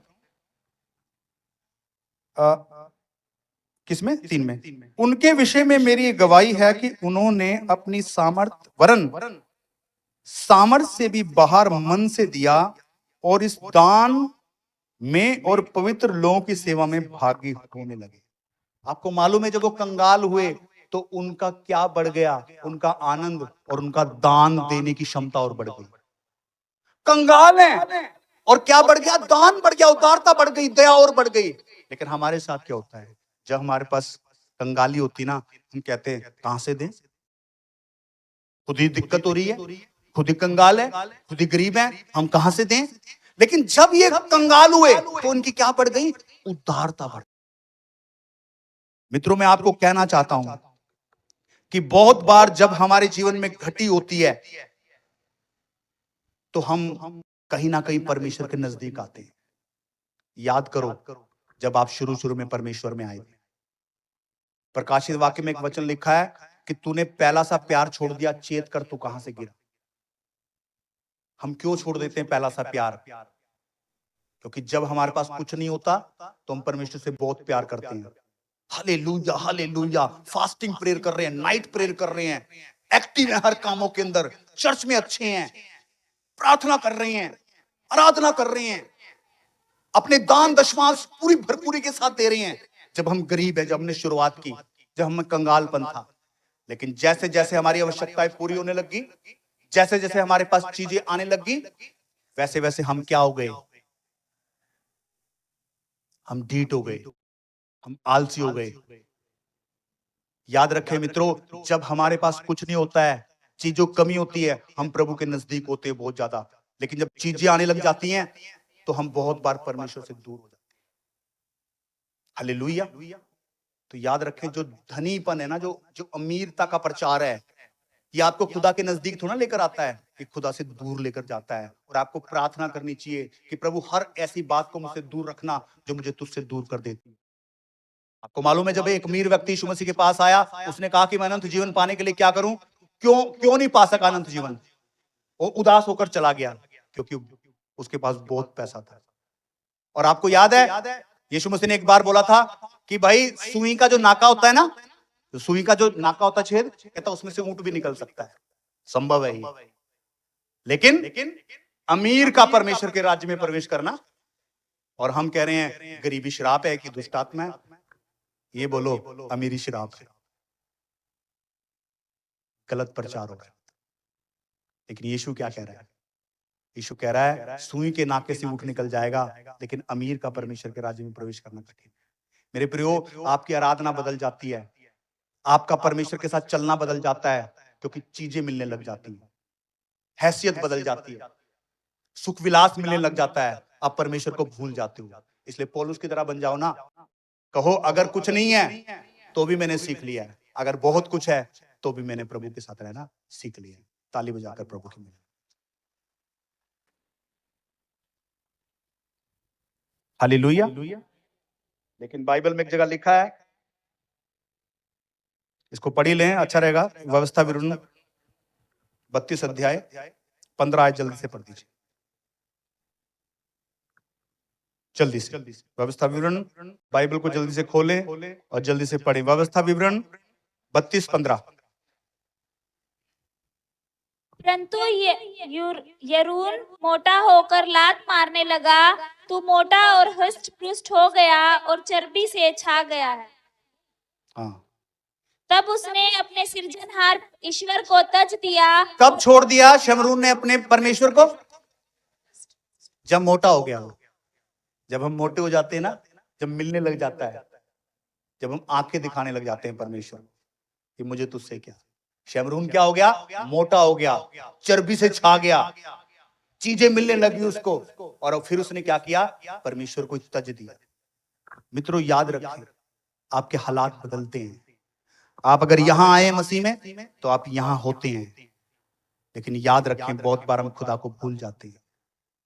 किसमें? 3 में। उनके विषय में मेरी गवाही है कि उन्होंने अपनी सामर्थ वरन सामर्थ से भी बाहर मन से दिया, और इस दान में और पवित्र लोगों की सेवा में भागी होने लगे। आपको मालूम है जब वो कंगाल हुए तो उनका क्या बढ़ गया? उनका आनंद और उनका दान देने की क्षमता और बढ़ गई। कंगाल है और क्या बढ़ गया? दान बढ़ गया, उदारता बढ़ गई, दया और बढ़ गई। लेकिन हमारे साथ क्या होता है? जब हमारे पास कंगाली होती ना, हम कहते हैं कहां से दें? खुद ही दिक्कत हो रही है, खुद ही कंगाल है, खुद ही गरीब है, हम कहां से दें? लेकिन जब ये कंगाल हुए तो उनकी क्या बढ़ गई? उदारता बढ़ गई। मित्रों, मैं आपको कहना चाहता हूं कि बहुत बार जब हमारे जीवन में घटी होती है तो हम कहीं ना कहीं परमेश्वर के नजदीक आते हैं। याद करो जब आप शुरू में परमेश्वर में आए थे, प्रकाशित वाक्य में एक वचन लिखा है कि तूने पहला सा प्यार छोड़ दिया, चेत कर तू कहां से गिरा। हम क्यों छोड़ देते हैं पहला सा प्यार? क्योंकि जब हमारे पास कुछ नहीं होता तो हम परमेश्वर से बहुत प्यार करते हैं। हालेलुया, हालेलुया, फास्टिंग प्रेयर कर रहे हैं, नाइट प्रेयर कर रहे हैं, एक्टिव है हर कामों के अंदर, चर्च में अच्छे हैं, प्रार्थना कर रहे हैं, आराधना कर रहे हैं, अपने दान दशमांश पूरी भरपूरी के साथ दे रहे हैं। जब हम गरीब है, जब हमने शुरुआत की, जब हम कंगालपन था, लेकिन जैसे जैसे हमारी आवश्यकताएं पूरी होने लगी, जैसे जैसे हमारे पास चीजें आने लगी, वैसे वैसे हम क्या हो गए? हम ढीठ हो गए, हम आलसी हो गए। याद रखें मित्रों, जब हमारे पास कुछ नहीं होता है, चीजों कमी होती है, हम प्रभु के नजदीक होते हैं बहुत ज्यादा। लेकिन जब चीजें आने लग जाती हैं तो हम बहुत बार परमेश्वर से दूर हो जाते हैं। हालेलुया। तो याद रखें, जो धनीपन है ना, जो अमीरता का प्रचार है, ये आपको खुदा के नजदीक थोड़ा लेकर आता है, कि खुदा से दूर लेकर जाता है। और आपको प्रार्थना करनी चाहिए कि प्रभु हर ऐसी बात को मुझसे दूर रखना जो मुझे तुझसे दूर कर देती है। आपको मालूम है, जब एक अमीर व्यक्ति यीशु मसीह के पास आया, उसने कहा कि मैं अनंत जीवन पाने के लिए क्या करूं? क्यों नहीं पा सका अनंत जीवन? वो उदास होकर चला गया, क्योंकि उसके पास बहुत पैसा था। और आपको याद है, यीशु मसीह ने एक बार बोला था कि भाई, सुई का जो नाका होता है ना, तो सुई का जो नाका होता है छेद, कहता उसमें से ऊंट भी निकल सकता है, संभव है ये। लेकिन अमीर का परमेश्वर के राज्य में प्रवेश करना, और हम कह रहे हैं गरीबी श्राप है कि दुष्ट आत्मा है। ये बोलो अमीरी श्राप है, गलत प्रचार हो रहा है। लेकिन यीशु क्या कह रहा है? यीशु कह रहा है सुई के नाके से ऊंट निकल जाएगा, लेकिन अमीर का परमेश्वर के राज्य में प्रवेश करना कठिन। मेरे प्रियो, आपकी आराधना बदल जाती है, आपका परमेश्वर के साथ चलना बदल जाता है, क्योंकि चीजें मिलने लग जाती हैं, हैसियत बदल जाती है, सुख विलास मिलने लग जाता है, आप परमेश्वर को भूल जाते हो। इसलिए पौलुस की तरह बन जाओ ना। कहो अगर कुछ नहीं है तो भी मैंने सीख लिया है, अगर बहुत कुछ है तो भी मैंने प्रभु के साथ रहना सीख लिया है। ताली बजाकर प्रभु की। हालेलुया। लेकिन बाइबल में एक जगह लिखा है, इसको पढ़ी लें, अच्छा रहेगा। व्यवस्था विवरण 32 अध्याय 15 आयत जल्दी से पढ़ दीजिए, जल्दी से। व्यवस्था विवरण, बाइबल को जल्दी से खोलें और जल्दी से पढ़ें। व्यवस्था विवरण 32:15। परंतु यरून मोटा होकर लात मारने लगा, तू मोटा और हष्ट पुष्ट हो गया और चर्बी से छा गया है। हाँ। तब उसने अपने सृजनहार ईश्वर को तज दिया। कब छोड़ दिया शमरून ने अपने परमेश्वर को? जब मोटा हो गया। जब हम मोटे हो जाते हैं ना, जब मिलने लग जाता है, जब हम आंखें दिखाने लग जाते हैं परमेश्वर कि मुझे तुझसे क्या। शमरून क्या हो गया? मोटा हो गया, चर्बी से छा गया, चीजें मिलने लगी उसको, और फिर उसने क्या किया? परमेश्वर को तज दिया। मित्रों याद रखिए, आपके हालात बदलते हैं। आप अगर यहां आए मसीह में तो आप यहां होते हैं, लेकिन याद रखें बहुत बार हम खुदा को भूल जाते हैं।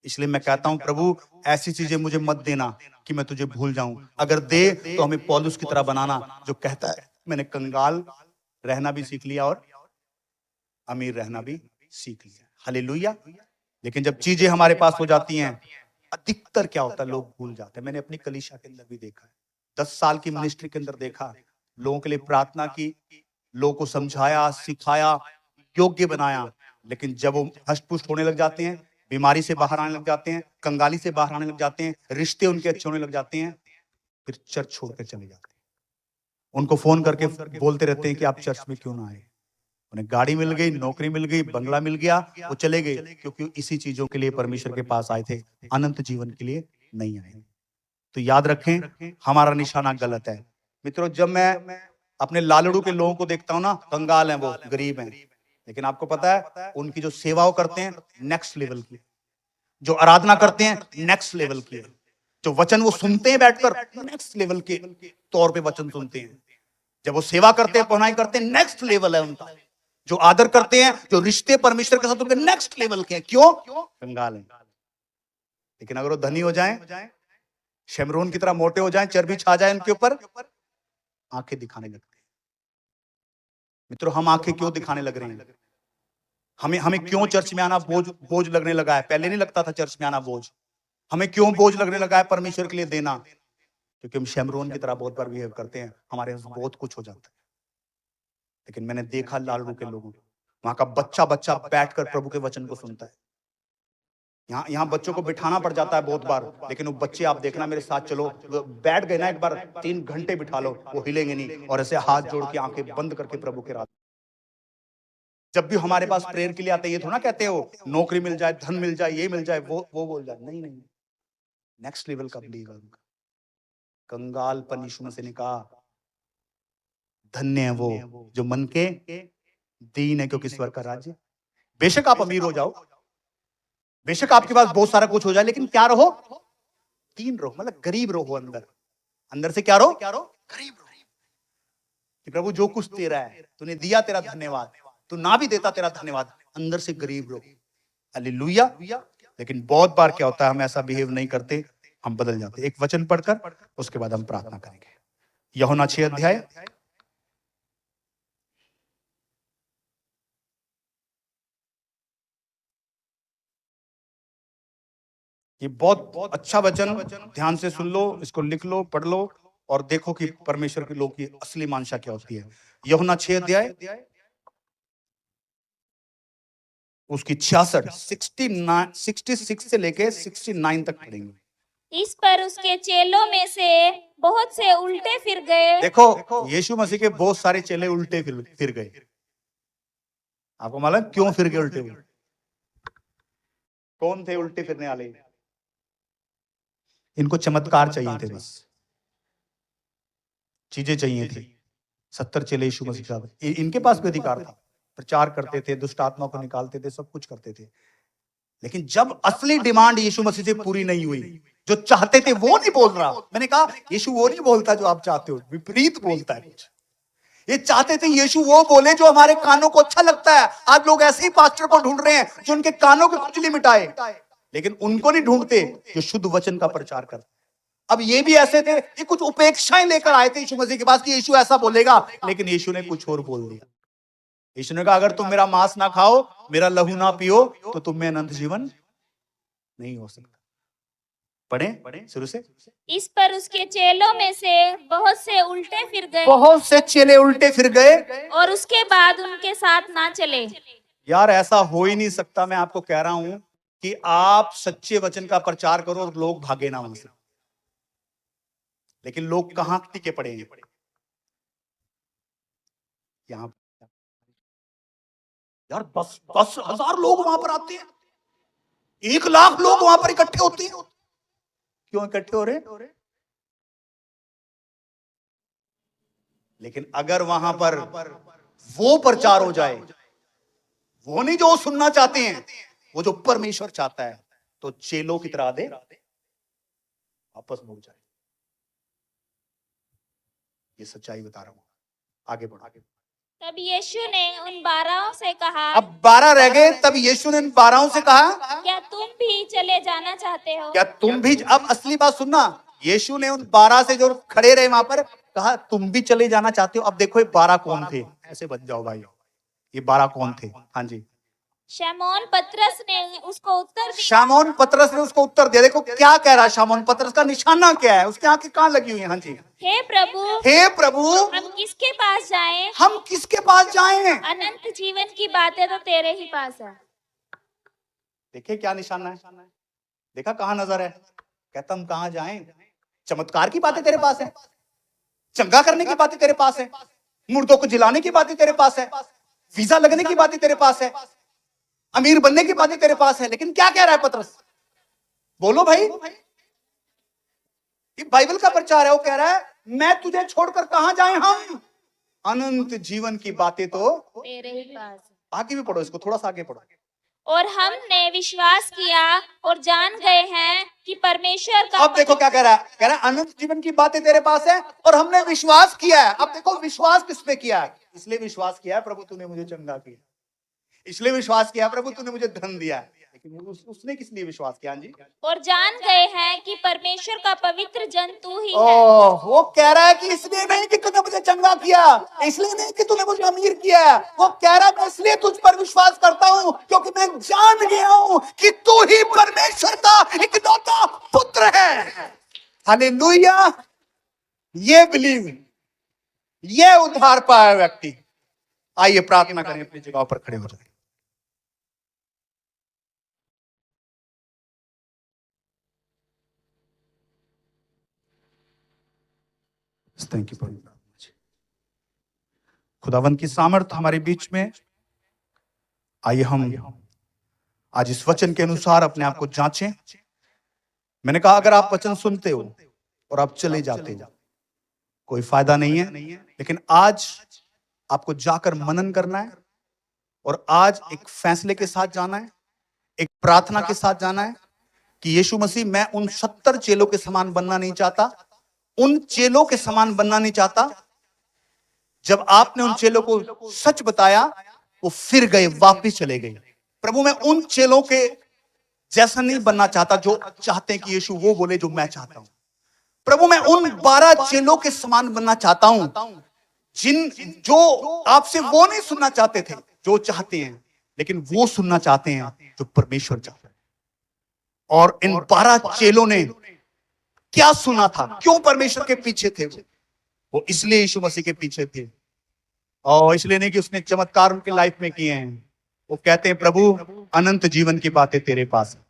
इसलिए मैं कहता हूं प्रभु ऐसी चीजें मुझे मत देना कि मैं तुझे भूल जाऊं। अगर दे तो हमें पौलुस की तरह बनाना, जो कहता है मैंने कंगाल रहना भी सीख लिया और अमीर रहना भी सीख लिया। हालेलुया। लेकिन जब चीजें हमारे पास हो जाती हैं, अधिकतर क्या होता है, लोग भूल जाते हैं। मैंने अपनी कलीसिया के अंदर भी देखा है, 10 साल की मिनिस्ट्री के अंदर देखा, लोगों के लिए प्रार्थना की, लोगों को समझाया, सिखाया, योग्य बनाया, लेकिन जब वो हष्ट-पुष्ट होने लग जाते हैं, बीमारी से बाहर आने लग जाते हैं, कंगाली से बाहर आने लग जाते हैं, रिश्ते उनके अच्छे होने लग जाते हैं, फिर चर्च छोड़कर चले जाते हैं। उनको फोन करके बोलते रहते हैं कि आप चर्च में क्यों ना आए। उन्हें गाड़ी मिल गई, नौकरी मिल गई, बंगला मिल गया, वो चले गए, क्योंकि इसी चीजों के लिए परमेश्वर के पास आए थे, अनंत जीवन के लिए नहीं आए। तो याद रखें हमारा निशाना गलत है। मित्रों, जब मैं अपने लालड़ू के लोगों को देखता हूं ना, कंगाल हैं, वो गरीब हैं, लेकिन आपको पता है उनकी जो सेवा वो करते हैं नेक्स्ट लेवल की, जो आराधना करते हैं नेक्स्ट लेवल की, जो वचन वो सुनते हैं बैठकर नेक्स्ट लेवल के तौर पे वचन सुनते हैं, जब वो सेवा करते हैं, पढ़ाई करते हैं, नेक्स्ट लेवल है उनका, जो आदर करते हैं, जो रिश्ते परमेश्वर के साथ उनके नेक्स्ट लेवल के हैं। क्यों? कंगाल हैं। लेकिन अगर वो धनी हो जाएं, शमरून की तरह मोटे हो जाएं, चर्बी छा जाए उनके ऊपर, आंखें दिखाने लगते हैं। मित्रों, हम आंखें क्यों दिखाने लग रहे हैं? हमें क्यों चर्च में आना बोझ लगने लगा है? पहले नहीं लगता था चर्च में आना बोझ। हमें क्यों बोझ लगने लगा है परमेश्वर के लिए देना? क्योंकि हम शमरून की तरह बहुत बार बिहेव करते हैं, हमारे पास बहुत कुछ हो जाता है। लेकिन मैंने देखा लालड़ू के लोगों को, वहां का बच्चा बैठकर प्रभु के वचन को सुनता है। यहाँ बच्चों को बिठाना पड़ जाता है बहुत बार, लेकिन वो बच्चे, आप देखना मेरे साथ चलो, बैठ गए ना एक बार, 3 घंटे बिठा लो, वो हिलेंगे नहीं, और ऐसे हाथ जोड़ के आंखें बंद करके प्रभु के रात जब भी हमारे पास प्रेयर के लिए आते हैं, ये थोड़ा कहते हो नौकरी मिल जाए, धन मिल जाए, ये मिल जाए, वो बोल जाए, नहीं नहीं, नेक्स्ट लेवल का बिलीवर उनका। कंगालपन यीशु मसीह ने कहा धन्य है वो जो मन के दीन है, क्योंकि स्वर्ग का राज्य। बेशक आप अमीर हो जाओ, बेशक आपके पास बहुत सारा कुछ हो जाए, लेकिन क्या रहो? दीन रहो, मतलब गरीब रहो। अंदर अंदर से क्या रहो? गरीब रहो कि प्रभु जो कुछ तेरा है, तूने दिया, तेरा धन्यवाद, तू ना भी देता तेरा धन्यवाद। अंदर से गरीब रहो। हालेलुया। लेकिन बहुत बार क्या होता है, हम ऐसा बिहेव नहीं करते, हम बदल जाते। एक वचन पढ़कर उसके बाद हम प्रार्थना करेंगे। यूहन्ना 6 अध्याय, ये बहुत अच्छा वचन, ध्यान से सुन लो, इसको लिख लो, पढ़ लो और देखो कि परमेश्वर के लोग की असली मानसा क्या होती है। यूहन्ना 6 अध्याय उसकी 66 से लेके 69 तक पढ़ेंगे। इस पर उसके चेलों में से बहुत से उल्टे फिर गए। देखो यीशु मसीह के बहुत सारे चेले उल्टे फिर गए। आपको मालूम क्यों फिर गए उल्टे? कौन थे उल्टे फिरने वाले? इनको चमत्कार चाहिए थे, बस चीजें चाहिए थी। 70 चेले यीशु मसीह का, इनके पास भी अधिकार था, प्रचार करते थे, दुष्ट आत्मा को निकालते थे, सब कुछ करते थे। लेकिन जब असली डिमांड यीशु मसीह से पूरी नहीं हुई, जो चाहते थे वो नहीं बोल रहा। मैंने कहा यीशु वो नहीं बोलता जो आप चाहते हो, विपरीत बोलता है कुछ। ये चाहते थे यीशु वो बोले जो हमारे कानों को अच्छा लगता है। आज लोग ऐसे ही पास्टर को ढूंढ रहे हैं जो उनके कानों की खुजली मिटाए, लेकिन उनको नहीं ढूंढते जो शुद्ध वचन का प्रचार करते। अब ये भी ऐसे थे, ये कुछ उपेक्षाएं लेकर आए थे यीशु मसीह के पास कि यीशु ऐसा बोलेगा, लेकिन यीशु ने कुछ और बोल दिया। यीशु ने कहा अगर तुम मेरा मांस ना खाओ, मेरा लहू ना पियो, तो तुम में अनंत जीवन नहीं हो सकता। पढ़े शुरू से। इस पर उसके चेलों में से बहुत से उल्टे फिर गए, बहुत से चेले उल्टे फिर गए और उसके बाद उनके साथ ना चले। यार ऐसा हो ही नहीं सकता। मैं आपको कह रहा हूं कि आप सच्चे वचन का प्रचार करो और लोग भागे ना वहां से। लेकिन लोग कहां टिके पड़े हैं? यहां यार 10,000 लोग वहां पर आते हैं, 1 लाख लोग वहां पर इकट्ठे होते हैं। क्यों इकट्ठे हो रहे? लेकिन अगर वहां पर वो प्रचार हो जाए, वो नहीं जो सुनना चाहते हैं, वो जो परमेश्वर चाहता है, तो चेलों की तरह दे वापस मुड़ जाए। ये सच्चाई बता रहा हूं। आगे बढ़ो। तब यीशु ने उन 12 से कहा, अब 12 रह गए। तब यीशु ने उन 12 से कहा क्या तुम भी चले जाना चाहते हो? क्या तुम भी? अब असली बात सुनना, यीशु ने उन 12 से जो खड़े रहे वहां पर कहा तुम भी चले जाना चाहते हो? अब देखो ये 12 कौन थे, ऐसे बन जाओ भाई। ये 12 कौन थे? हाँ जी, शमौन पतरस ने उसको उत्तर दिया। शमौन पतरस ने उसको उत्तर दिया। देखो क्या कह रहा है शमौन पतरस का निशाना क्या है, उसकी आंखें कहां लगी हुई है? हाँ जी, हे प्रभु, हे प्रभु, हम किसके पास जाएं? हम किसके पास जाएं? अनंत जीवन की बातें तो तेरे ही पास है। देखिए क्या निशाना है, देखा कहां नजर है? कहता हम कहां जाएं? चमत्कार की बातें तेरे पास है, चंगा करने की बातें तेरे पास है, मुर्दों को जिलाने की बातें तेरे पास है, वीजा लगने की बातें तेरे पास है, अमीर बनने की बातें तेरे पास है। लेकिन क्या कह रहा है पतरस? बोलो भाई, ये बाइबल का प्रचार है। वो कह रहा है मैं तुझे छोड़कर कहां जाएं हम? अनंत जीवन की बातें तो तेरे ही पास है। आगे भी पढ़ो, इसको थोड़ा सा आगे पढ़ो। और हमने विश्वास किया और जान गए हैं कि परमेश्वर का। अब देखो क्या कह रहा है, कह रहा है अनंत जीवन की बातें तेरे पास है और हमने विश्वास किया है। अब देखो विश्वास किस पे किया है? इसलिए विश्वास किया है प्रभु तूने मुझे चंगा किया, इसलिए विश्वास किया प्रभु तूने मुझे धन दिया है। लेकिन उसने किस लिए विश्वास किया? जी, और जान गए हैं कि परमेश्वर का पवित्र जन तू ही है। वो कह रहा है कि इसलिए नहीं कि तूने मुझे चंगा किया, इसलिए नहीं कि तूने मुझे अमीर किया, वो कह रहा है मैं इसलिए तुझ पर विश्वास करता हूं क्योंकि मैं जान गया हूं कि तू ही परमेश्वर का इकलौता पुत्र है। हालेलुया। ये बिलीव, ये उद्धार पाया व्यक्ति। आइए प्रार्थना करें, अपनी जगह पर खड़े हो जाए। थैंक यू खुदावंत की सामर्थ हमारे बीच में आइए हम आज इस वचन के अनुसार अपने आप को जांचें। मैंने कहा अगर आप वचन सुनते हो और आप चले जाते हो कोई फायदा नहीं है, लेकिन आज आपको जाकर मनन करना है और आज एक फैसले के साथ जाना है, एक प्रार्थना के साथ जाना है कि यीशु मसीह, मैं उन 70 चेलों के समान बनना नहीं चाहता, उन चेलों के समान बनना नहीं चाहता। जब आपने उन चेलों को सच बताया वो फिर गए, वापस चले गए। प्रभु, मैं उन चेलों के जैसा नहीं बनना चाहता जो चाहते हैं कि यीशु वो बोले जो मैं चाहता हूं। प्रभु, मैं उन 12 चेलों के समान बनना चाहता हूं जो आपसे वो नहीं सुनना चाहते थे जो चाहते हैं, लेकिन वो सुनना चाहते हैं जो परमेश्वर चाहते हैं। और इन 12 चेलों ने क्या सुना था? क्यों परमेश्वर के पीछे थे? वो इसलिए यीशु मसीह के पीछे थे, और इसलिए नहीं कि उसने चमत्कार उनके लाइफ में किए हैं। वो कहते हैं, प्रभु अनंत जीवन की बातें तेरे पास है।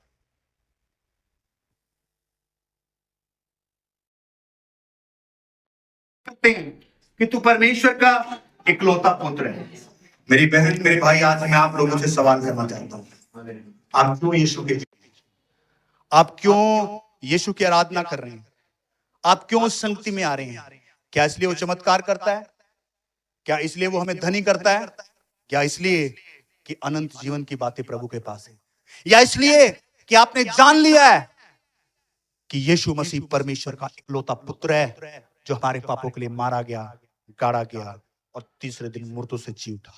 कि तू परमेश्वर का इकलौता पुत्र है। मेरी बहन, मेरे भाई, आज मैं आप लोगों से सवाल करना चाहता हूं, आप क्यों यीशु की आराधना कर रहे हैं? आप क्यों उस संगति में आ रहे हैं? क्या इसलिए वो चमत्कार करता है? क्या इसलिए वो हमें धनी करता है? क्या इसलिए कि अनंत जीवन की बातें प्रभु के पास है? या इसलिए कि आपने जान लिया है कि यीशु मसीह परमेश्वर का इकलौता पुत्र है जो हमारे पापों के लिए मारा गया, गाड़ा गया और तीसरे दिन मृत्यु से जी उठा?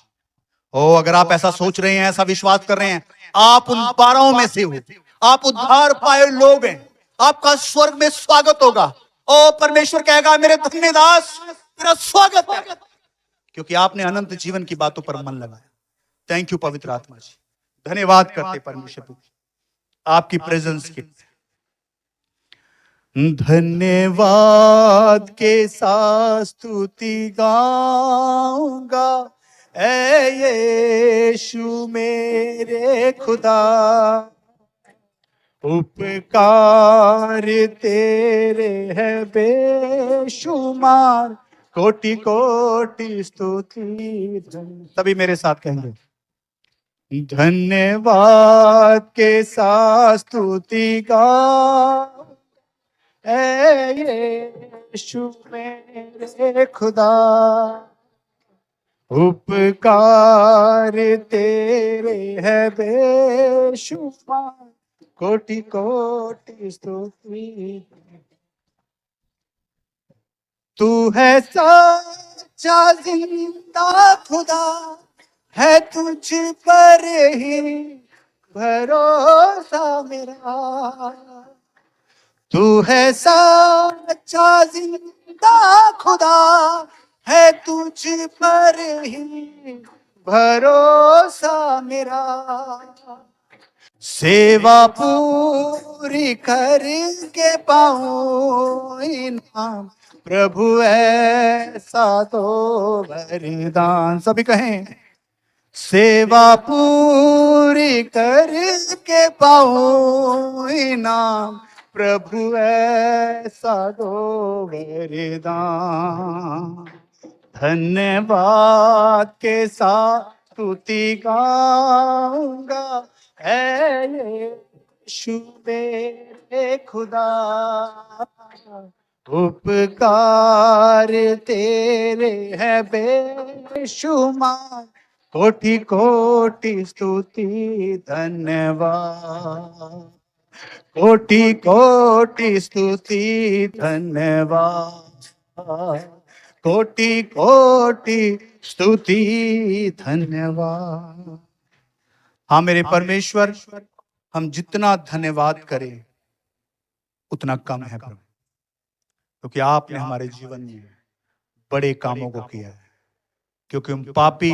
अगर आप ऐसा सोच रहे हैं, ऐसा विश्वास कर रहे हैं, आप उन 12 में से हो, आप उद्धार पाए लोग हैं, आपका स्वर्ग में स्वागत होगा। परमेश्वर कहेगा, मेरे धन्य दास, तेरा स्वागत है, क्योंकि आपने अनंत जीवन की बातों पर मन लगाया। थैंक यू पवित्र आत्मा जी, धन्यवाद करते परमेश्वर आपकी प्रेजेंस के। धन्यवाद के साथ स्तुति गाऊंगा, ऐ यीशु मेरे खुदा, उपकार तेरे है बेशुमार, कोटि कोटि स्तुति। सभी मेरे साथ कहेंगे, धन्यवाद के साथ स्तुति गाऊंगा, ऐ यीशु मेरे खुदा, उपकार तेरे है बेशुमार, कोटि कोटि स्तुति। तू है सच्चा जिंदा खुदा, है तुझ पर ही भरोसा मेरा। तू है सच्चा जिंदा खुदा, है तुझ पर ही भरोसा मेरा। सेवा पूरी करके पाऊं इनाम, प्रभु ऐसा तो वरदान। सभी कहें, सेवा पूरी करके पाऊं इनाम, प्रभु ऐसा दो वरदान। धन्यवाद के साथ स्तुति गाऊंगा, ऐ यीशु मेरे खुदा, उपकार तेरे है बेशुमार, कोटि कोटि स्तुति धन्यवाद, कोटि कोटि स्तुति धन्यवाद, कोटि कोटि स्तुति धन्यवाद। हाँ मेरे परमेश्वर, हम जितना धन्यवाद करें उतना कम है प्रभु, क्योंकि आपने हमारे जीवन में बड़े कामों को किया है। क्योंकि हम पापी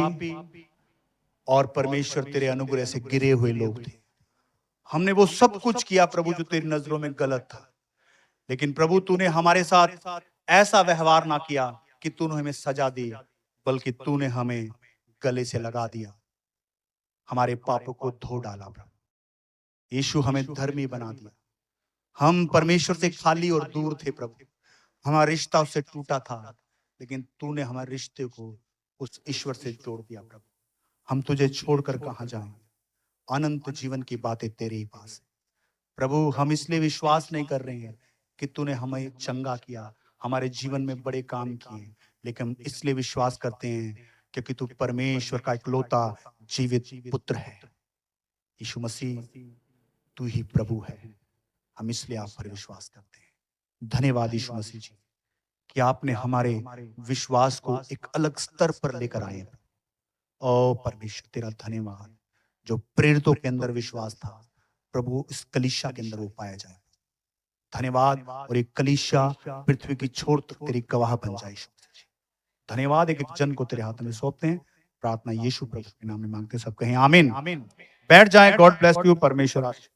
और परमेश्वर तेरे अनुग्रह से गिरे हुए लोग थे। हमने वो सब कुछ किया प्रभु जो तेरी नजरों में गलत था, लेकिन प्रभु तूने हमारे साथ ऐसा व्यवहार ना किया कि तूने हमें सजा दी, बल्कि तूने हमें गले से लगा दिया, हमारे पापों को धो डाला प्रभु। यीशु हमें धर्मी बना दिया। हम परमेश्वर से खाली और दूर थे प्रभु, हमारा रिश्ता उससे टूटा था, लेकिन तूने हमारे रिश्ते को उस ईश्वर से जोड़ दिया प्रभु। हम तुझे छोड़कर कहां जाएं, अनंत जीवन की बातें तेरे ही पास है। प्रभु हम इसलिए विश्वास नहीं कर रहे हैं कि तूने हमें चंगा किया, हमारे जीवन में बड़े काम किए, लेकिन हम इसलिए विश्वास करते हैं क्योंकि तू परमेश्वर का इकलौता जीवित पुत्र है। यीशु मसीह तू ही प्रभु है, हम इसलिए आप पर विश्वास करते हैं। धन्यवाद यीशु मसीह जी कि आपने हमारे विश्वास को एक अलग स्तर पर लेकर आए। ओ परमेश्वर तेरा धन्यवाद, जो प्रेरितों के अंदर विश्वास था प्रभु इस कलीसिया के अंदर वो पाया जाए। धन्यवाद, और एक कलीसिया पृथ्वी की छोर तक तेरी गवाह बन जाए। धन्यवाद, एक एक जन को तेरे हाथ में सौंपते हैं। प्रार्थना यीशु प्रभु के नाम में मांगते हैं, सब कहें आमीन। बैठ जाएं। God bless you. परमेश्वर आशीष